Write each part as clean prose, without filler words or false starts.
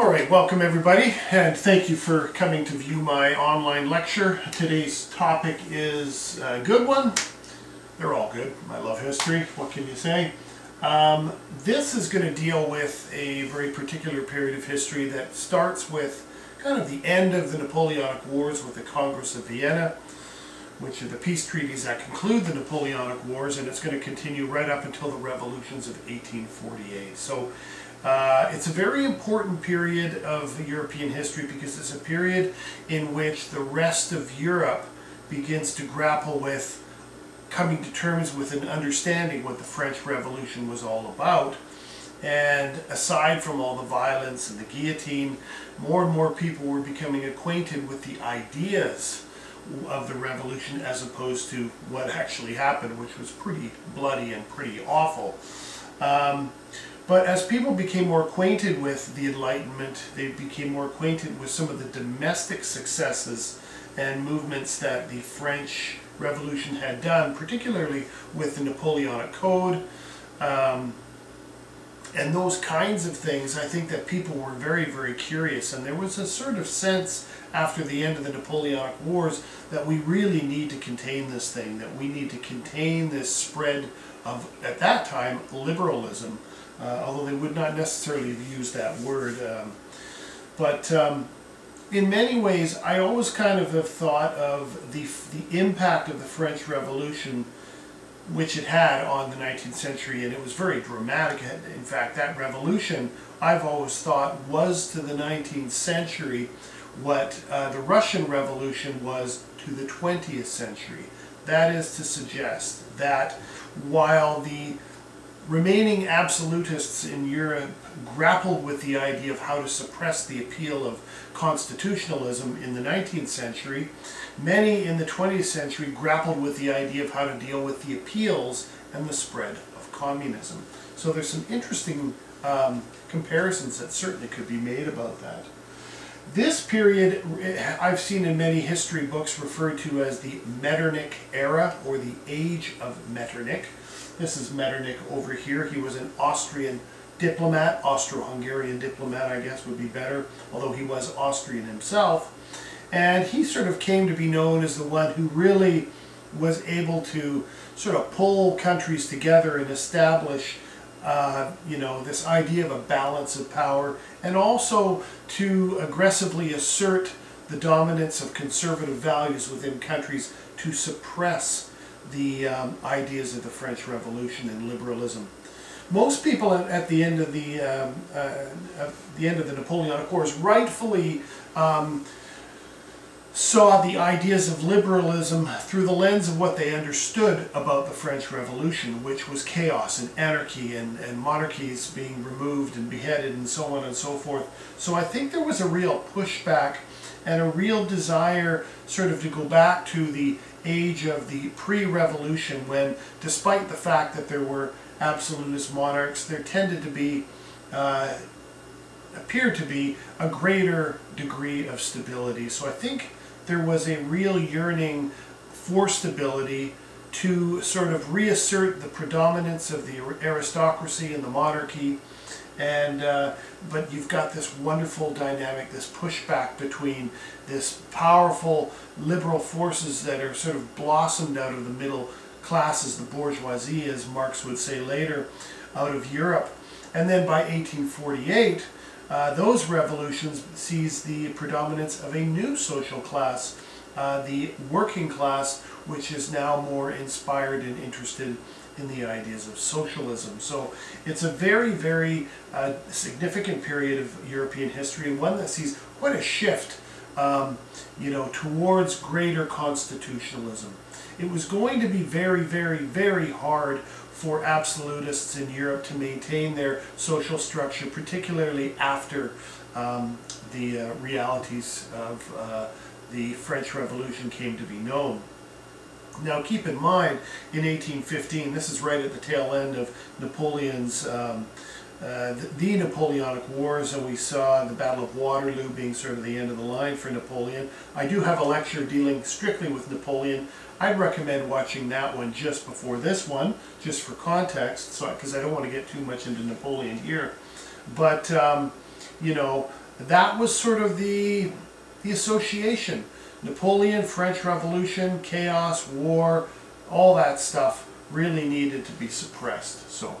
Alright, welcome everybody, and thank you for coming to view my online lecture. Today's topic is a good one. They're all good. I love history. What can you say? This is going to deal with a very particular period of history that starts with kind of the end of the Napoleonic Wars with the Congress of Vienna, which are the peace treaties that conclude the Napoleonic Wars, and it's going to continue right up until the revolutions of 1848. So it's a very important period of European history because it's a period in which the rest of Europe begins to grapple with coming to terms with and understanding what the French Revolution was all about. And aside from all the violence and the guillotine, more and more people were becoming acquainted with the ideas of the revolution as opposed to what actually happened, which was pretty bloody and pretty awful. But as people became more acquainted with the Enlightenment, they became more acquainted with some of the domestic successes and movements that the French Revolution had done, particularly with the Napoleonic Code, and those kinds of things. I think that people were very, very curious, and there was a sort of sense after the end of the Napoleonic Wars that we really need to contain this thing, that we need to contain this spread of, at that time, liberalism. Although they would not necessarily have used that word. But in many ways, I always kind of have thought of the impact of the French Revolution, which it had on the 19th century, and it was very dramatic. In fact, that revolution, I've always thought, was to the 19th century what the Russian Revolution was to the 20th century. That is to suggest that while the remaining absolutists in Europe grappled with the idea of how to suppress the appeal of constitutionalism in the 19th century, many in the 20th century grappled with the idea of how to deal with the appeals and the spread of communism. So there's some interesting comparisons that certainly could be made about that. This period I've seen in many history books referred to as the Metternich era, or the Age of Metternich. This is Metternich over here. He was an Austrian diplomat, Austro-Hungarian diplomat I guess would be better, although he was Austrian himself. And he sort of came to be known as the one who really was able to sort of pull countries together and establish this idea of a balance of power, and also to aggressively assert the dominance of conservative values within countries to suppress the ideas of the French Revolution and liberalism. Most people at the end of the Napoleonic Wars rightfully saw the ideas of liberalism through the lens of what they understood about the French Revolution, which was chaos and anarchy and monarchies being removed and beheaded and so on and so forth. So I think there was a real pushback and a real desire sort of to go back to the age of the pre-revolution, when, despite the fact that there were absolutist monarchs, there tended to be, appeared to be, a greater degree of stability. So I think there was a real yearning for stability, to sort of reassert the predominance of the aristocracy and the monarchy. And but you've got this wonderful dynamic, this pushback between this powerful liberal forces that are sort of blossomed out of the middle classes, the bourgeoisie, as Marx would say later, out of Europe. And then by 1848, those revolutions sees the predominance of a new social class, the working class, which is now more inspired and interested in the ideas of socialism. So it's a very, very significant period of European history, and one that sees quite a shift towards greater constitutionalism. It was going to be very, very, very hard for absolutists in Europe to maintain their social structure, particularly after the realities of the French Revolution came to be known. Now keep in mind, in 1815, this is right at the tail end of Napoleon's, the Napoleonic Wars, and we saw the Battle of Waterloo being sort of the end of the line for Napoleon. I do have a lecture dealing strictly with Napoleon. I'd recommend watching that one just before this one, just for context, because I don't want to get too much into Napoleon here. But, that was sort of the association. Napoleon, French Revolution, chaos, war, all that stuff really needed to be suppressed. So,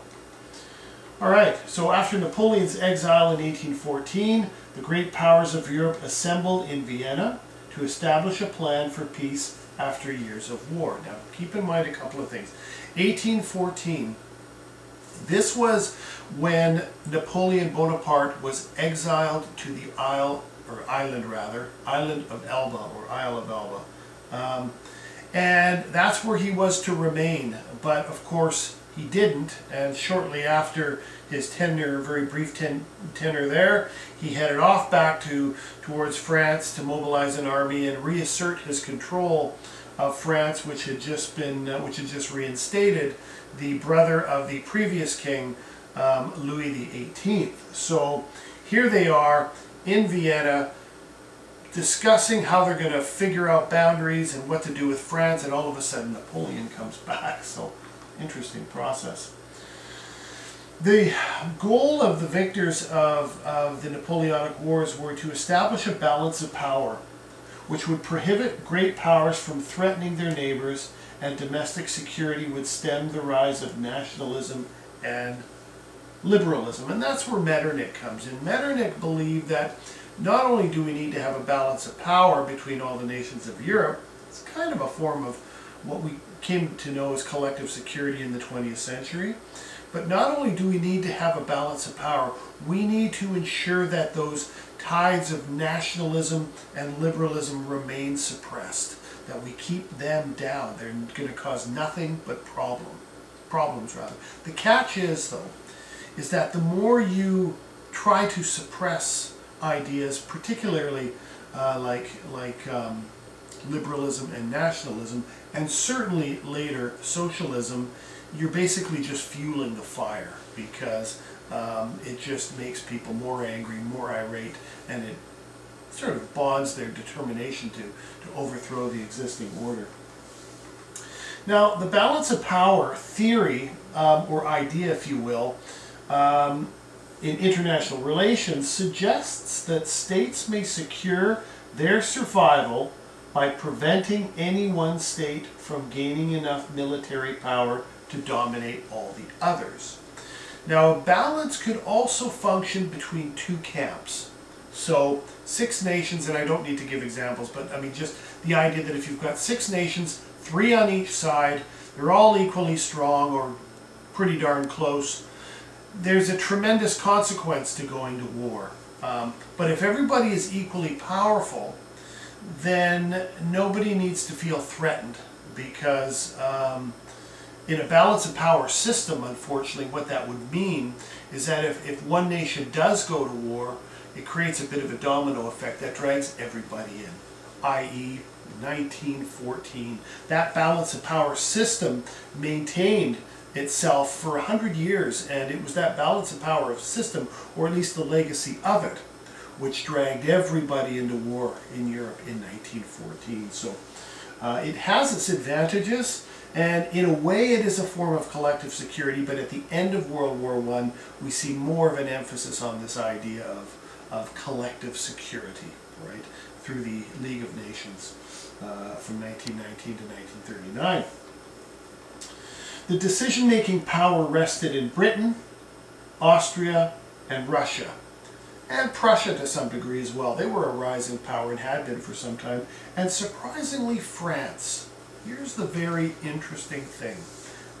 all right, so after Napoleon's exile in 1814, the great powers of Europe assembled in Vienna to establish a plan for peace after years of war. Now, keep in mind a couple of things. 1814, this was when Napoleon Bonaparte was exiled to the island of Elba, or Isle of Elba. And that's where he was to remain. But of course, he didn't. And shortly after his tenure, very brief tenure there, he headed off back towards France to mobilize an army and reassert his control of France, which had just reinstated the brother of the previous king, Louis XVIII. So here they are in Vienna discussing how they're going to figure out boundaries and what to do with France, and all of a sudden Napoleon comes back. So interesting process. The goal of the victors of the Napoleonic Wars were to establish a balance of power which would prohibit great powers from threatening their neighbors, and domestic security would stem the rise of nationalism and liberalism. And that's where Metternich comes in. Metternich believed that not only do we need to have a balance of power between all the nations of Europe, it's kind of a form of what we came to know as collective security in the 20th century, but not only do we need to have a balance of power, we need to ensure that those tides of nationalism and liberalism remain suppressed, that we keep them down. They're going to cause nothing but problems rather. The catch is, though, is that the more you try to suppress ideas, particularly like liberalism and nationalism, and certainly later socialism, you're basically just fueling the fire, because it just makes people more angry, more irate, and it sort of bonds their determination to overthrow the existing order. Now, the balance of power theory, or idea, if you will, in international relations suggests that states may secure their survival by preventing any one state from gaining enough military power to dominate all the others. Now, a balance could also function between two camps. So, 6 nations, and I don't need to give examples, but I mean just the idea that if you've got 6 nations, 3 on each side, they're all equally strong or pretty darn close, there's a tremendous consequence to going to war. But if everybody is equally powerful, then nobody needs to feel threatened, because in a balance of power system, unfortunately, what that would mean is that if one nation does go to war, it creates a bit of a domino effect that drags everybody in, i.e. 1914. That balance of power system maintained itself for 100 years, and it was that balance of power system, or at least the legacy of it, which dragged everybody into war in Europe in 1914. So it has its advantages, and in a way it is a form of collective security, but at the end of World War I, we see more of an emphasis on this idea of collective security, right, through the League of Nations from 1919 to 1939. The decision-making power rested in Britain, Austria, and Russia, and Prussia to some degree as well. They were a rising power and had been for some time, and surprisingly France. Here's the very interesting thing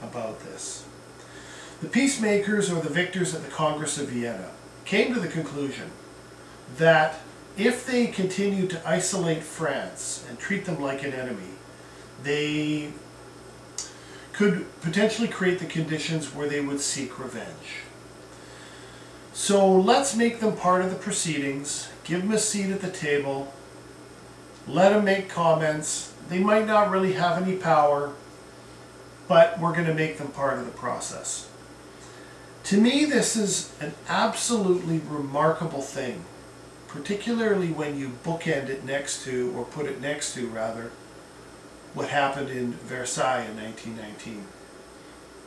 about this. The peacemakers, or the victors at the Congress of Vienna, came to the conclusion that if they continued to isolate France and treat them like an enemy, they could potentially create the conditions where they would seek revenge. So let's make them part of the proceedings, give them a seat at the table, let them make comments. They might not really have any power, but we're going to make them part of the process. To me, this is an absolutely remarkable thing, particularly when you bookend it next to, or put it next to rather, what happened in Versailles in 1919,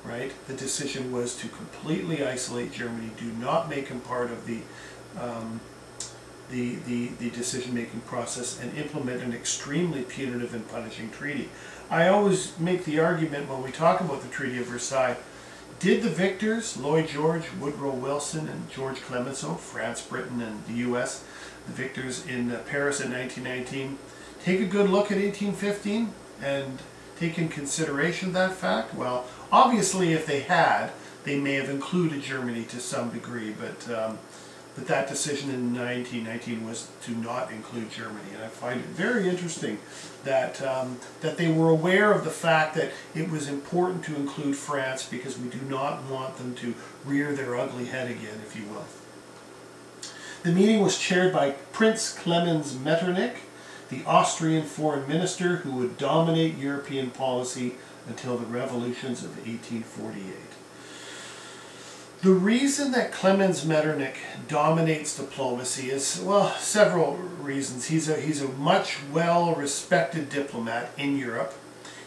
right? The decision was to completely isolate Germany, do not make him part of the the decision-making process and implement an extremely punitive and punishing treaty. I always make the argument when we talk about the Treaty of Versailles, did the victors, Lloyd George, Woodrow Wilson, and George Clemenceau, France, Britain, and the U.S., the victors in Paris in 1919, take a good look at 1815 and take in consideration that fact? Well, obviously if they had, they may have included Germany to some degree, but that decision in 1919 was to not include Germany, and I find it very interesting that that they were aware of the fact that it was important to include France because we do not want them to rear their ugly head again, if you will. The meeting was chaired by Prince Clemens Metternich, the Austrian foreign minister who would dominate European policy until the revolutions of 1848. The reason that Clemens Metternich dominates diplomacy is, well, several reasons. He's a much well-respected diplomat in Europe.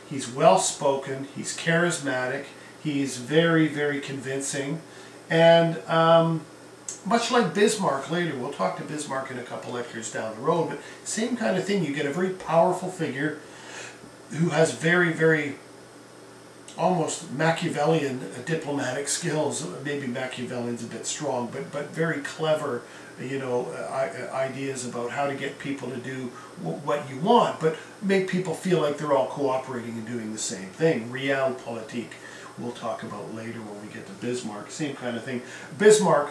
He's well-spoken, he's charismatic, he's very, very convincing, and much like Bismarck later, we'll talk to Bismarck in a couple lectures down the road, but same kind of thing. You get a very powerful figure who has very, very almost Machiavellian diplomatic skills. Maybe Machiavellian's a bit strong, but very clever, you know, ideas about how to get people to do what you want, but make people feel like they're all cooperating and doing the same thing. Realpolitik. We'll talk about later when we get to Bismarck. Same kind of thing. Bismarck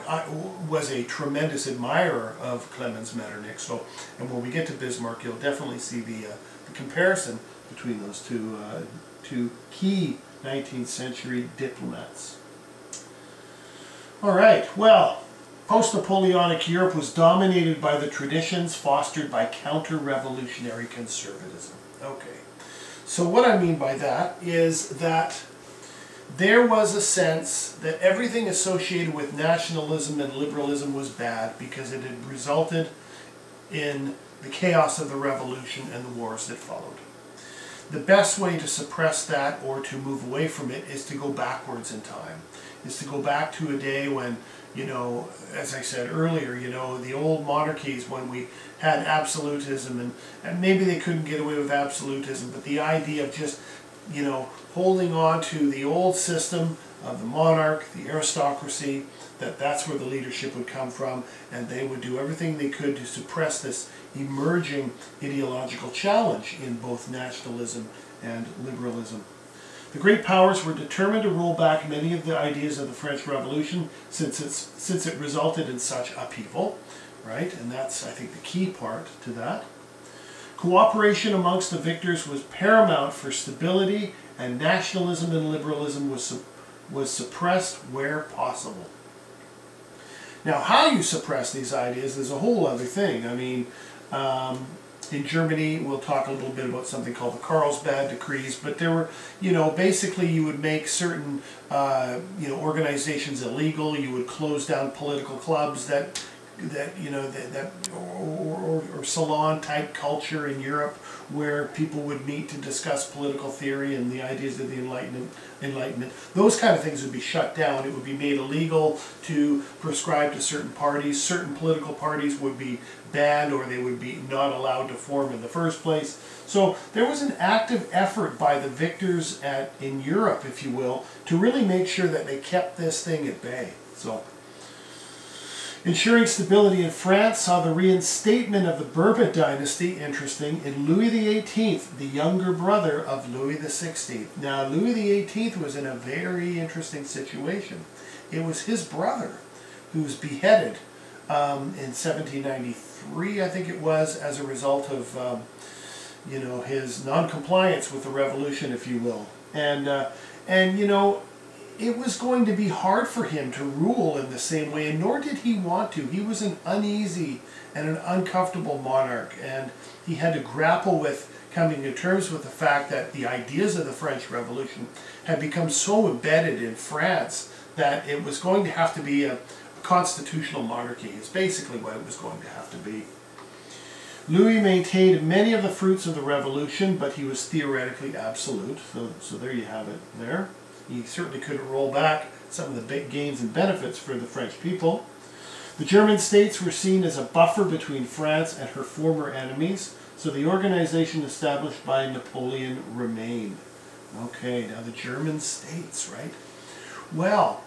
was a tremendous admirer of Clemens Metternich, so, and when we get to Bismarck, you'll definitely see the comparison between those two key 19th century diplomats. All right, well, post-Napoleonic Europe was dominated by the traditions fostered by counter-revolutionary conservatism. Okay, so what I mean by that is that there was a sense that everything associated with nationalism and liberalism was bad because it had resulted in the chaos of the revolution and the wars that followed. The best way to suppress that or to move away from it is to go backwards in time, is to go back to a day when, you know, as I said earlier, you know, the old monarchies when we had absolutism, and maybe they couldn't get away with absolutism, but the idea of just, you know, holding on to the old system of the monarch, the aristocracy, that's where the leadership would come from, and they would do everything they could to suppress this emerging ideological challenge in both nationalism and liberalism. The great powers were determined to roll back many of the ideas of the French Revolution since it resulted in such upheaval, right? And that's, I think, the key part to that. Cooperation amongst the victors was paramount for stability, and nationalism and liberalism was suppressed where possible. Now, how you suppress these ideas is a whole other thing. I mean, in Germany, we'll talk a little bit about something called the Carlsbad Decrees, but there were, you know, basically you would make certain, you know, organizations illegal. You would close down political clubs or salon type culture in Europe where people would meet to discuss political theory and the ideas of the Enlightenment. Those kind of things would be shut down. It would be made illegal to prescribe to certain parties. Certain political parties would be banned, or they would be not allowed to form in the first place. So there was an active effort by the victors in Europe, if you will, to really make sure that they kept this thing at bay. So, ensuring stability in France saw the reinstatement of the Bourbon dynasty, interesting, in Louis XVIII, the younger brother of Louis XVI. Now, Louis XVIII was in a very interesting situation. It was his brother who was beheaded in 1793, I think it was, as a result of, you know, his non-compliance with the revolution, if you will. And you know, it was going to be hard for him to rule in the same way, and nor did he want to. He was an uneasy and an uncomfortable monarch, and he had to grapple with coming to terms with the fact that the ideas of the French Revolution had become so embedded in France that it was going to have to be a constitutional monarchy. It's basically what it was going to have to be. Louis maintained many of the fruits of the revolution, but he was theoretically absolute. So there you have it there. He certainly couldn't roll back some of the big gains and benefits for the French people. The German states were seen as a buffer between France and her former enemies, so the organization established by Napoleon remained. Okay, now the German states, right? Well,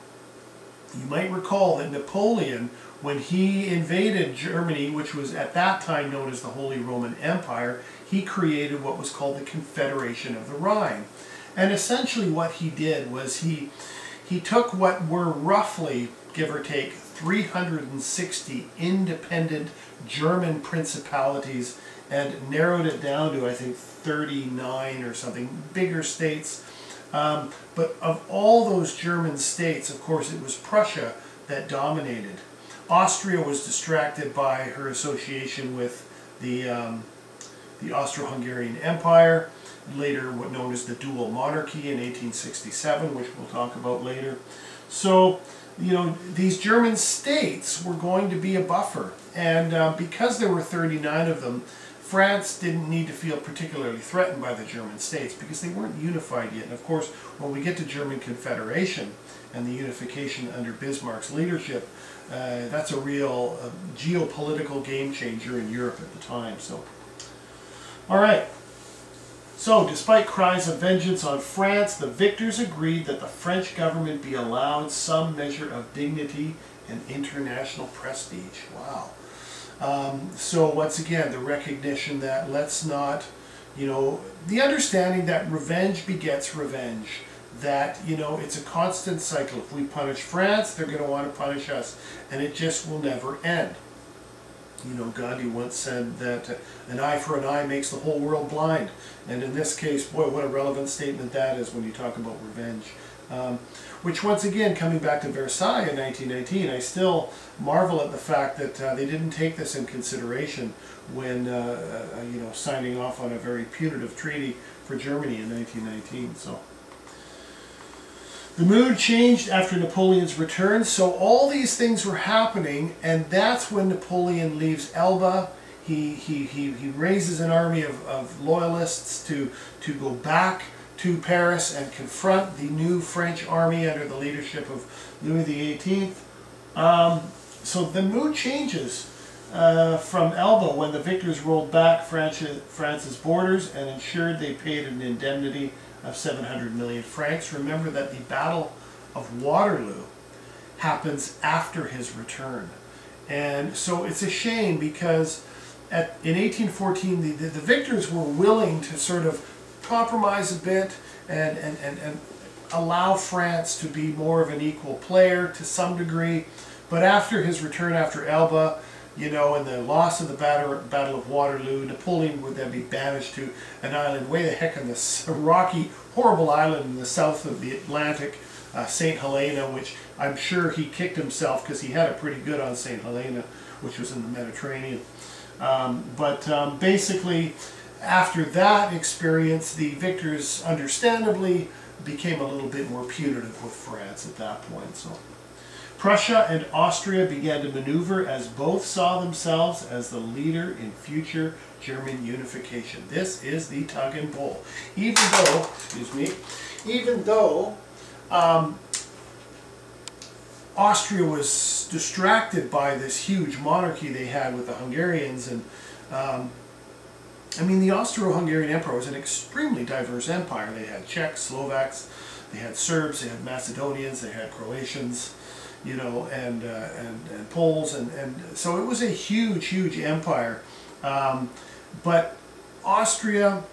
you might recall that Napoleon, when he invaded Germany, which was at that time known as the Holy Roman Empire, he created what was called the Confederation of the Rhine. And essentially what he did was he took what were roughly, give or take, 360 independent German principalities and narrowed it down to, I think, 39 or something, bigger states. But of all those German states, of course, it was Prussia that dominated. Austria was distracted by her association with the Austro-Hungarian Empire, later what known as the dual monarchy in 1867, which we'll talk about later. So, you know, these German states were going to be a buffer, and because there were 39 of them, France didn't need to feel particularly threatened by the German states because they weren't unified yet. And of course, when we get to German Confederation and the unification under Bismarck's leadership, that's a real geopolitical game changer in Europe at the time. So, all right. So, despite cries of vengeance on France, the victors agreed that the French government be allowed some measure of dignity and international prestige. Wow. So once again, the recognition that let's not, you know, the understanding that revenge begets revenge, that, you know, it's a constant cycle. If we punish France, they're going to want to punish us, and it just will never end. You know, Gandhi once said that an eye for an eye makes the whole world blind. And in this case, boy, what a relevant statement that is when you talk about revenge. Which once again, coming back to Versailles in 1919, I still marvel at the fact that they didn't take this in consideration when, you know, signing off on a very punitive treaty for Germany in 1919. So the mood changed after Napoleon's return, so all these things were happening, and that's when Napoleon leaves Elba. He raises an army of loyalists to go back to Paris and confront the new French army under the leadership of Louis XVIII. So the mood changes from Elba when the victors rolled back France's borders and ensured they paid an indemnity of 700 million francs. Remember that the Battle of Waterloo happens after his return. And so it's a shame because in 1814 the victors were willing to sort of compromise a bit and allow France to be more of an equal player to some degree. But after his return after Elba, you know, and the loss of the Battle of Waterloo, Napoleon would then be banished to an island way the heck on this rocky, horrible island in the south of the Atlantic, St. Helena, which I'm sure he kicked himself because he had it pretty good on St. Helena, which was in the Mediterranean. Basically, after that experience, the victors understandably became a little bit more punitive with France at that point. So Prussia and Austria began to maneuver as both saw themselves as the leader in future German unification. This is the tug and pull. Even though Austria was distracted by this huge monarchy they had with the Hungarians, and I mean, the Austro-Hungarian Empire was an extremely diverse empire. They had Czechs, Slovaks, they had Serbs, they had Macedonians, they had Croatians, you know, and Poles, and so it was a huge, huge empire. But Austria,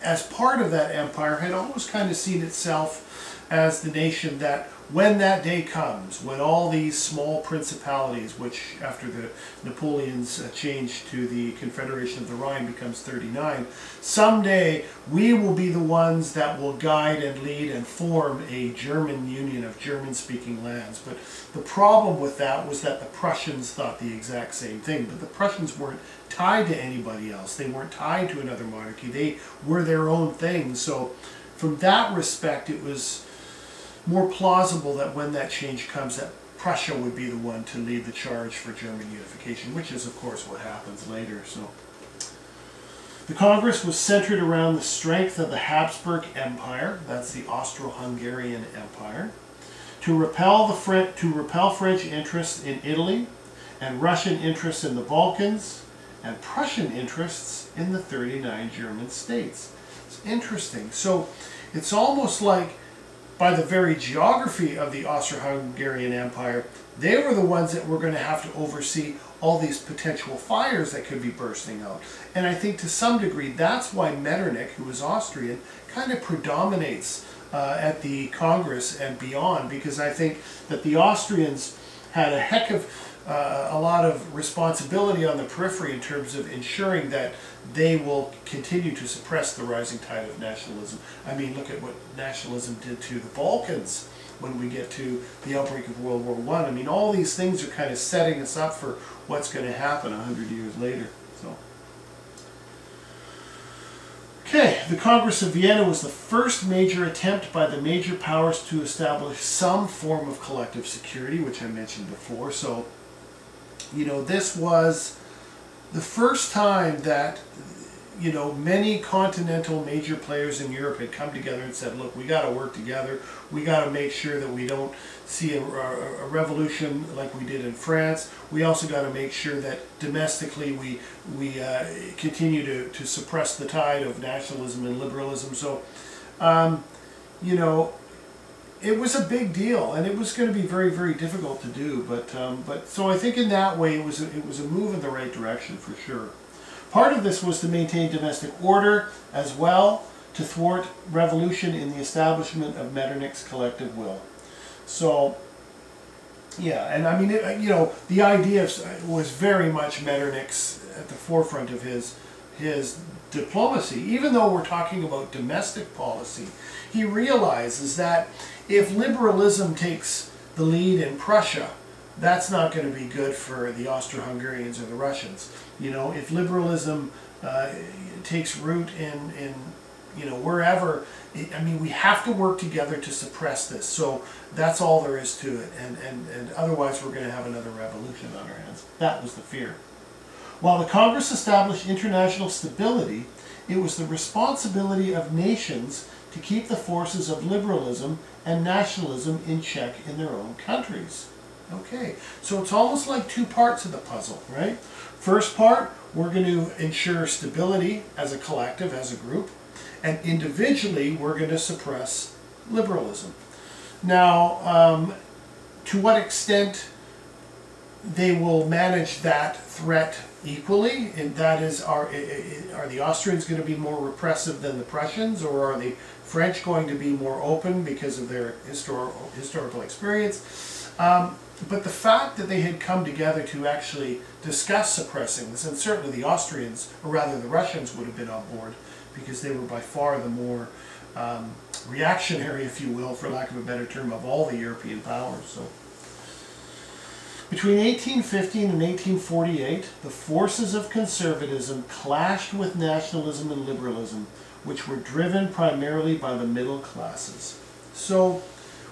as part of that empire, had always kind of seen itself as the nation that, when that day comes, when all these small principalities, which after the Napoleon's change to the Confederation of the Rhine becomes 39, someday we will be the ones that will guide and lead and form a German union of German-speaking lands. But the problem with that was that the Prussians thought the exact same thing. But the Prussians weren't tied to anybody else. They weren't tied to another monarchy. They were their own thing. So from that respect, it was more plausible that when that change comes, that Prussia would be the one to lead the charge for German unification, which is, of course, what happens later. So the Congress was centered around the strength of the Habsburg Empire, that's the Austro-Hungarian Empire, to repel French interests in Italy, and Russian interests in the Balkans, and Prussian interests in the 39 German states. It's interesting. So it's almost like, by the very geography of the Austro-Hungarian Empire, they were the ones that were going to have to oversee all these potential fires that could be bursting out. And I think to some degree that's why Metternich, who was Austrian, kind of predominates at the Congress and beyond, because I think that the Austrians had a heck of a lot of responsibility on the periphery in terms of ensuring that they will continue to suppress the rising tide of nationalism. I mean, look at what nationalism did to the Balkans when we get to the outbreak of World War I. I mean, all these things are kind of setting us up for what's going to happen 100 years later. So, okay, the Congress of Vienna was the first major attempt by the major powers to establish some form of collective security, which I mentioned before. So, you know, this was the first time that, you know, many continental major players in Europe had come together and said, look, we got to work together. We got to make sure that we don't see a revolution like we did in France. We also got to make sure that domestically we continue to suppress the tide of nationalism and liberalism. So, you know, it was a big deal, and it was going to be very, very difficult to do. But so I think in that way it was a move in the right direction for sure. Part of this was to maintain domestic order as well, to thwart revolution in the establishment of Metternich's collective will. So, yeah, and I mean, you know, the idea was very much Metternich's at the forefront of his diplomacy. Even though we're talking about domestic policy, he realizes that if liberalism takes the lead in Prussia, that's not going to be good for the Austro-Hungarians or the Russians. You know, if liberalism takes root in you know, wherever, I mean, we have to work together to suppress this. So that's all there is to it. And otherwise we're going to have another revolution on our hands. That was the fear. While the Congress established international stability, it was the responsibility of nations to keep the forces of liberalism and nationalism in check in their own countries. Okay, so it's almost like two parts of the puzzle, right? First part, we're going to ensure stability as a collective, as a group, and individually we're going to suppress liberalism. Now, to what extent they will manage that threat equally, and that is, are the Austrians going to be more repressive than the Prussians, or are the French going to be more open because of their historical experience? But the fact that they had come together to actually discuss suppressing this, and certainly the Austrians, or rather the Russians, would have been on board, because they were by far the more reactionary, if you will, for lack of a better term, of all the European powers. So, between 1815 and 1848, the forces of conservatism clashed with nationalism and liberalism, which were driven primarily by the middle classes. So,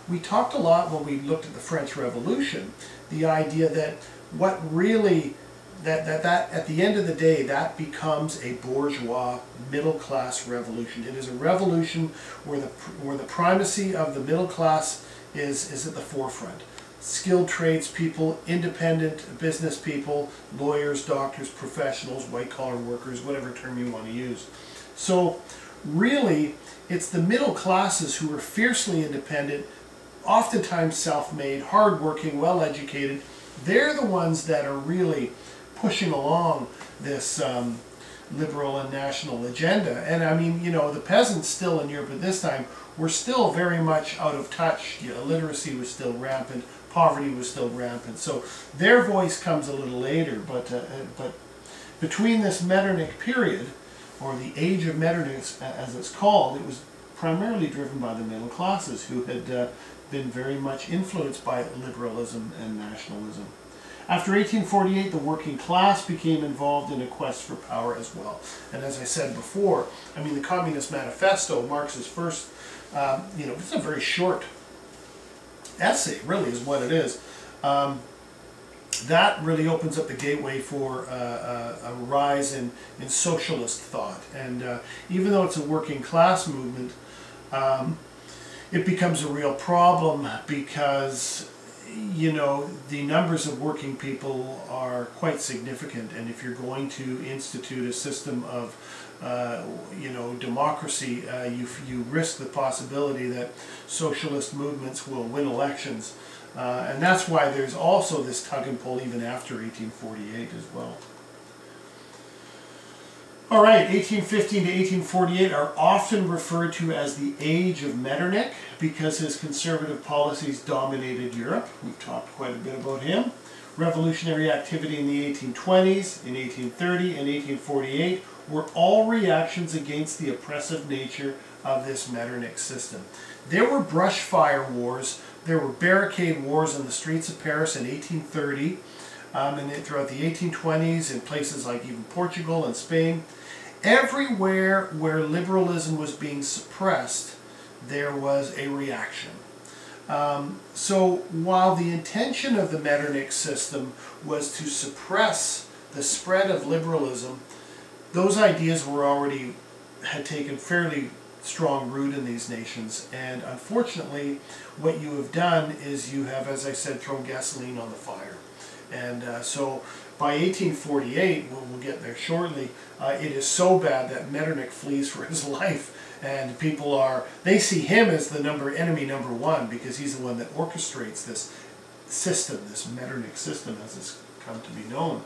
we talked a lot when we looked at the French Revolution, the idea that what really, that at the end of the day, that becomes a bourgeois middle class revolution. It is a revolution where the primacy of the middle class is at the forefront. Skilled tradespeople, independent business people, lawyers, doctors, professionals, white-collar workers, whatever term you want to use. So really, it's the middle classes who are fiercely independent, oftentimes self-made, hard-working, well-educated. They're the ones that are really pushing along this liberal and national agenda. And I mean, you know, the peasants still in Europe at this time were still very much out of touch. You know, illiteracy was still rampant. Poverty was still rampant. So their voice comes a little later. But between this Metternich period, or the age of Metternich as it's called, it was primarily driven by the middle classes, who had been very much influenced by liberalism and nationalism. After 1848, the working class became involved in a quest for power as well. And as I said before, I mean, the Communist Manifesto, Marx's first, you know, it's a very short essay, really, is what it is. That really opens up the gateway for a rise in socialist thought. And even though it's a working class movement, it becomes a real problem because, you know, the numbers of working people are quite significant, and if you're going to institute a system of you know, democracy, you risk the possibility that socialist movements will win elections, and that's why there's also this tug and pull even after 1848 as well. All right, 1815 to 1848 are often referred to as the age of Metternich because his conservative policies dominated Europe. We've talked quite a bit about him. Revolutionary activity in the 1820s, in 1830 and 1848 were all reactions against the oppressive nature of this Metternich system. There were brush fire wars, there were barricade wars on the streets of Paris in 1830, and throughout the 1820s in places like even Portugal and Spain. Everywhere where liberalism was being suppressed, there was a reaction. So while the intention of the Metternich system was to suppress the spread of liberalism, those ideas had taken fairly strong root in these nations, and unfortunately what you have done is you have, as I said, thrown gasoline on the fire. And so by 1848, we'll get there shortly, it is so bad that Metternich flees for his life, and people they see him as the enemy number one, because he's the one that orchestrates this system, this Metternich system as it's come to be known.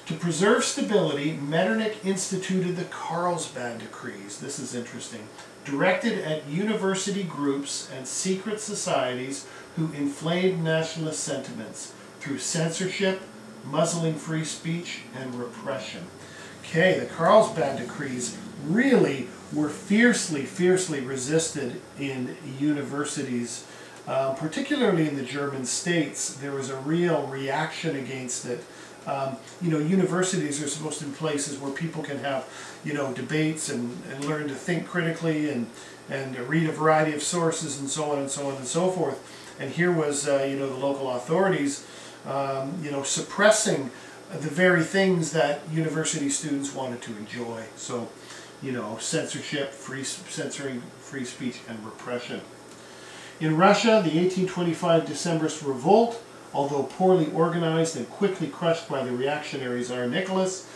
To preserve stability, Metternich instituted the Carlsbad decrees. This is interesting. Directed at university groups and secret societies who inflamed nationalist sentiments through censorship, muzzling free speech, and repression. Okay, the Carlsbad decrees really were fiercely resisted in universities, particularly in the German states. There was a real reaction against it. You know, universities are supposed to be places where people can have, you know, debates and learn to think critically and read a variety of sources and so on and so on and so forth. And here was, you know, the local authorities, you know, suppressing the very things that university students wanted to enjoy. So, you know, censorship, censoring free speech and repression. In Russia, the 1825 Decembrist revolt, although poorly organized and quickly crushed by the reactionary Tsar Nicholas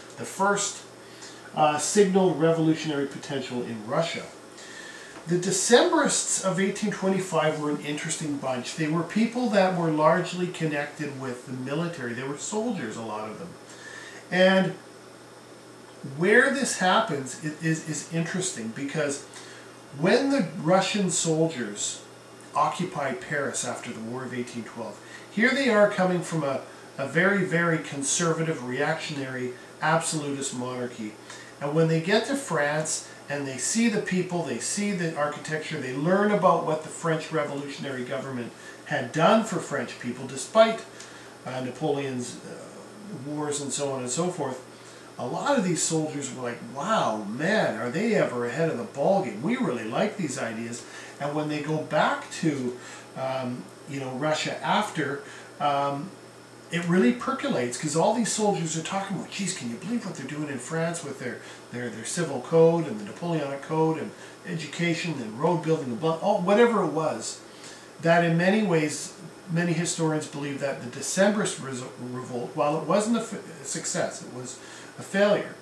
I, signaled revolutionary potential in Russia. The Decembrists of 1825 were an interesting bunch. They were people that were largely connected with the military. They were soldiers, a lot of them. And where this happens is interesting, because when the Russian soldiers occupied Paris after the War of 1812, here they are coming from a very conservative, reactionary, absolutist monarchy. And when they get to France and they see the people, they see the architecture, they learn about what the French revolutionary government had done for French people, despite Napoleon's wars and so on and so forth. A lot of these soldiers were like, wow, man, are they ever ahead of the ballgame? We really like these ideas. And when they go back to you know, Russia after, it really percolates, because all these soldiers are talking about, geez, can you believe what they're doing in France with their civil code and the Napoleonic code and education and road building and whatever it was. That in many ways, many historians believe that the Decembrist revolt, while it wasn't a success, it was a failure,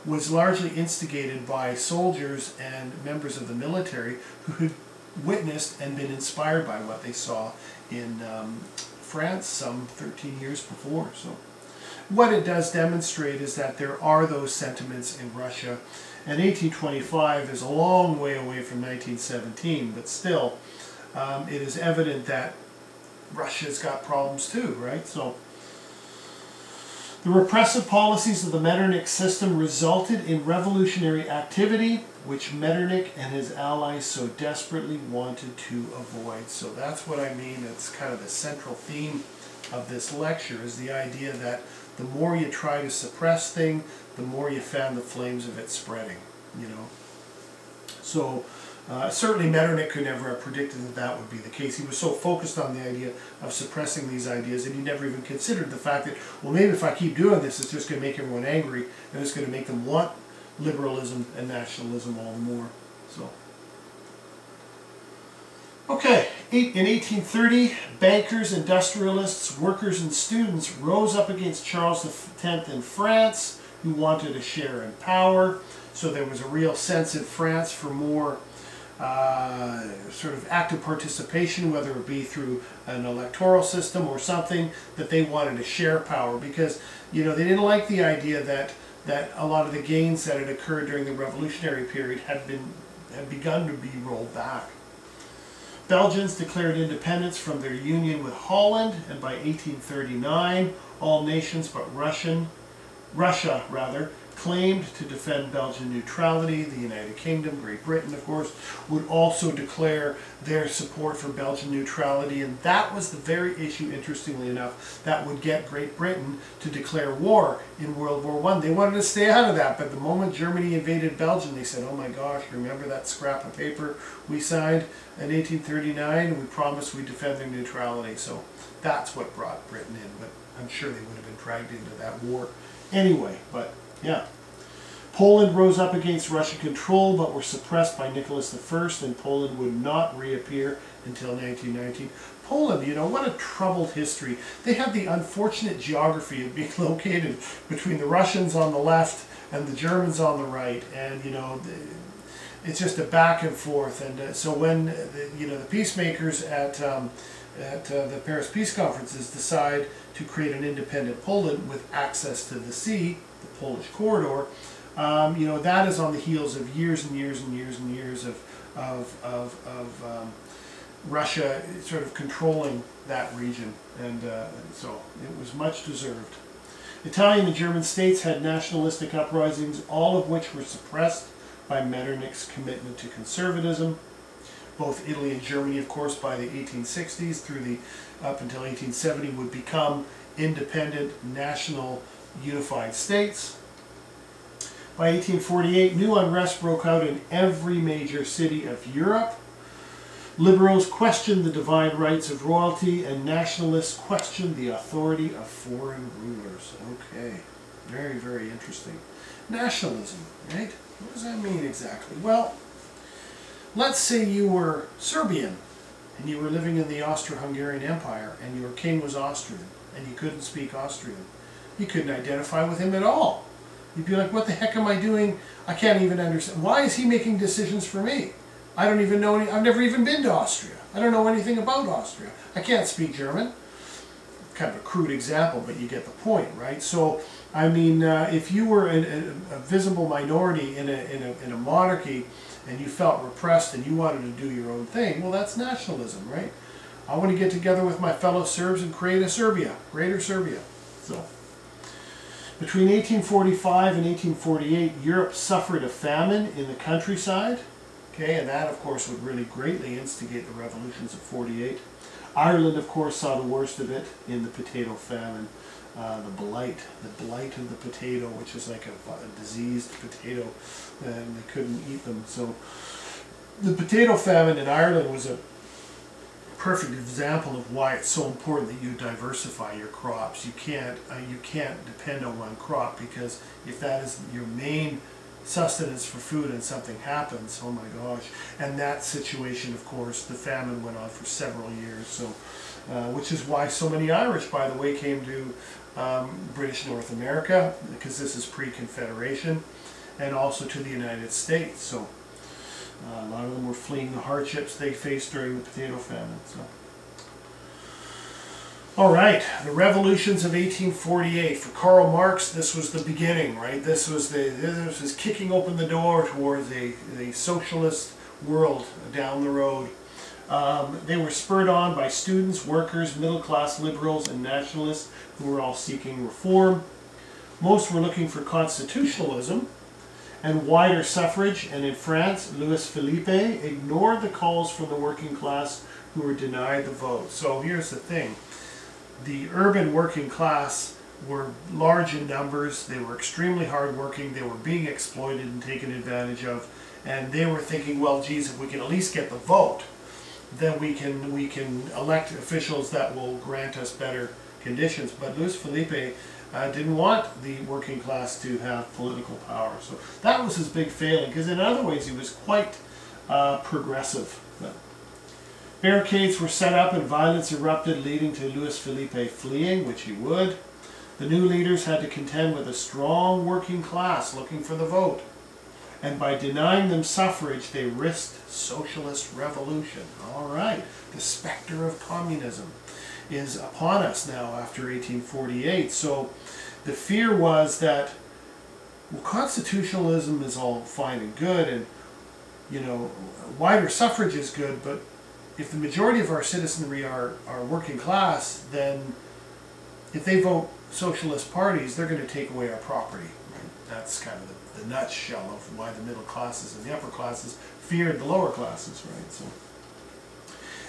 was largely instigated by soldiers and members of the military who had witnessed and been inspired by what they saw in France some 13 years before. So what it does demonstrate is that there are those sentiments in Russia, and 1825 is a long way away from 1917, but still it is evident that Russia's got problems too, right? So the repressive policies of the Metternich system resulted in revolutionary activity, which Metternich and his allies so desperately wanted to avoid. So that's what I mean. It's kind of the central theme of this lecture, is the idea that the more you try to suppress things, the more you fan the flames of it spreading, you know. So certainly Metternich could never have predicted that that would be the case. He was so focused on the idea of suppressing these ideas that he never even considered the fact that, well, maybe if I keep doing this, it's just going to make everyone angry, and it's going to make them want liberalism and nationalism all the more. So Okay, in 1830, bankers, industrialists, workers, and students rose up against Charles X in France, who wanted a share in power. So there was a real sense in France for more sort of active participation, whether it be through an electoral system or something, that they wanted to share power because, you know, they didn't like the idea that a lot of the gains that had occurred during the revolutionary period had begun to be rolled back. Belgians declared independence from their union with Holland, and by 1839, all nations but Russia claimed to defend Belgian neutrality. The United Kingdom, Great Britain, of course, would also declare their support for Belgian neutrality, and that was the very issue, interestingly enough, that would get Great Britain to declare war in World War I. They wanted to stay out of that, but the moment Germany invaded Belgium, they said, oh my gosh, remember that scrap of paper we signed in 1839? We promised we'd defend their neutrality. So that's what brought Britain in, but I'm sure they would have been dragged into that war anyway, but yeah. Poland rose up against Russian control but were suppressed by Nicholas I, and Poland would not reappear until 1919. Poland, you know, what a troubled history. They had the unfortunate geography of being located between the Russians on the left and the Germans on the right, and you know, it's just a back and forth. And so when the peacemakers at the Paris Peace Conferences decide to create an independent Poland with access to the sea, the Polish corridor, that is on the heels of years and years and years and years of Russia sort of controlling that region, and so it was much deserved. Italian and German states had nationalistic uprisings, all of which were suppressed by Metternich's commitment to conservatism. Both Italy and Germany, of course, by the 1860s up until 1870 would become independent, national, unified states. By 1848, new unrest broke out in every major city of Europe. Liberals questioned the divine rights of royalty, and nationalists questioned the authority of foreign rulers. Okay, very, very interesting. Nationalism, right? What does that mean exactly? Well, let's say you were Serbian, and you were living in the Austro-Hungarian Empire, and your king was Austrian, and you couldn't speak Austrian. You couldn't identify with him at all. You'd be like, what the heck am I doing? I can't even understand. Why is he making decisions for me? I don't even know I've never even been to Austria. I don't know anything about Austria. I can't speak German. Kind of a crude example, but you get the point, right? So, I mean, if you were a visible minority in a monarchy and you felt repressed and you wanted to do your own thing, well, that's nationalism, right? I want to get together with my fellow Serbs and create a Serbia, Greater Serbia. So, between 1845 and 1848, Europe suffered a famine in the countryside. Okay, and that, of course, would really greatly instigate the revolutions of 48. Ireland, of course, saw the worst of it in the potato famine, the blight of the potato, which is like a diseased potato, and they couldn't eat them. So the potato famine in Ireland was a perfect example of why it's so important that you diversify your crops. You can't depend on one crop, because if that is your main sustenance for food and something happens, oh my gosh. And that situation, of course, the famine went on for several years, so which is why so many Irish, by the way, came to British North America, because this is pre-Confederation, and also to the United States. So a lot of them were fleeing the hardships they faced during the potato famine. So, all right, the revolutions of 1848. For Karl Marx, this was the beginning, right? This was kicking open the door towards a socialist world down the road. They were spurred on by students, workers, middle-class liberals, and nationalists who were all seeking reform. Most were looking for constitutionalism and wider suffrage, and in France, Louis Philippe ignored the calls from the working class who were denied the vote. So here's the thing. The urban working class were large in numbers, they were extremely hardworking, they were being exploited and taken advantage of, and they were thinking, well, geez, if we can at least get the vote, then we can elect officials that will grant us better conditions. But Louis Philippe didn't want the working class to have political power. So that was his big failing, because in other ways he was quite progressive. But Barricades were set up and violence erupted, leading to Louis Philippe fleeing, which he would. The new leaders had to contend with a strong working class looking for the vote. And by denying them suffrage, they risked socialist revolution. All right, the specter of communism is upon us now after 1848. So the fear was that, well, constitutionalism is all fine and good, and, you know, wider suffrage is good, but if the majority of our citizenry are working class, then if they vote socialist parties, they're going to take away our property. Right? That's kind of the nutshell of why the middle classes and the upper classes feared the lower classes. Right? So,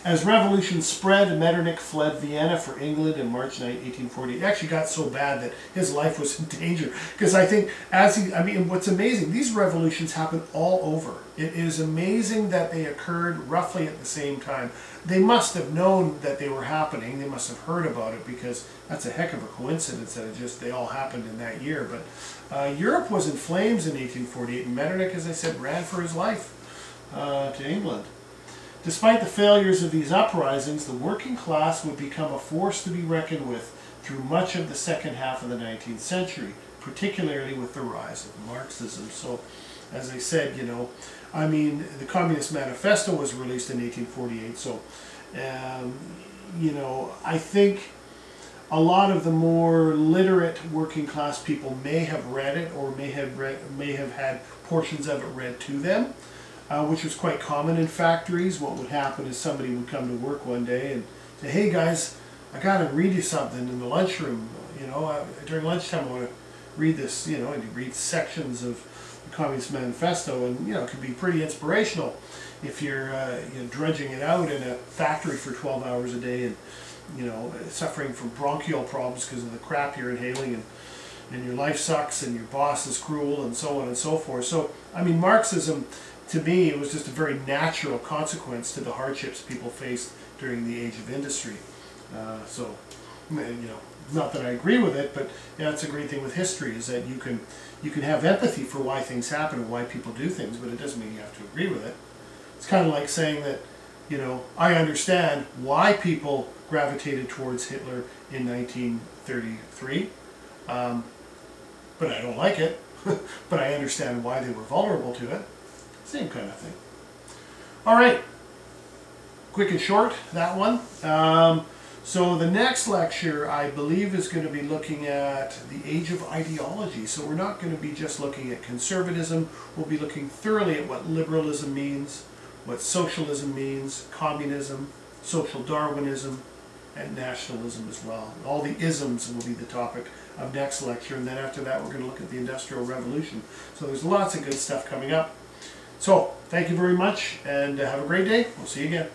as revolution spread, Metternich fled Vienna for England in March 1840. It actually got so bad that his life was in danger. Because I think, what's amazing, these revolutions happen all over. It is amazing that they occurred roughly at the same time. They must have known that they were happening. They must have heard about it, because that's a heck of a coincidence that they all happened in that year. But Europe was in flames in 1848, and Metternich, as I said, ran for his life to England. Despite the failures of these uprisings, the working class would become a force to be reckoned with through much of the second half of the 19th century, particularly with the rise of Marxism. So, as I said, you know, I mean, the Communist Manifesto was released in 1848, so, you know, I think a lot of the more literate working class people may have read it, or may have had portions of it read to them. Which was quite common in factories. What would happen is somebody would come to work one day and say, "Hey guys, I got to read you something in the lunchroom. You know, during lunchtime I want to read this." You know, and you read sections of the Communist Manifesto, and you know, it can be pretty inspirational if you're you know, drudging it out in a factory for 12 hours a day, and you know, suffering from bronchial problems because of the crap you're inhaling, and your life sucks, and your boss is cruel, and so on and so forth. So, I mean, Marxism, to me, it was just a very natural consequence to the hardships people faced during the age of industry. So, you know, not that I agree with it, but yeah, that's a great thing with history, is that you can have empathy for why things happen and why people do things, but it doesn't mean you have to agree with it. It's kind of like saying that, you know, I understand why people gravitated towards Hitler in 1933, but I don't like it. But I understand why they were vulnerable to it. Same kind of thing. All right, quick and short, that one. So the next lecture, I believe, is going to be looking at the age of ideology. So we're not going to be just looking at conservatism. We'll be looking thoroughly at what liberalism means, what socialism means, communism, social Darwinism, and nationalism as well. All the isms will be the topic of next lecture, and then after that we're going to look at the Industrial Revolution. So there's lots of good stuff coming up. So, thank you very much, and have a great day. We'll see you again.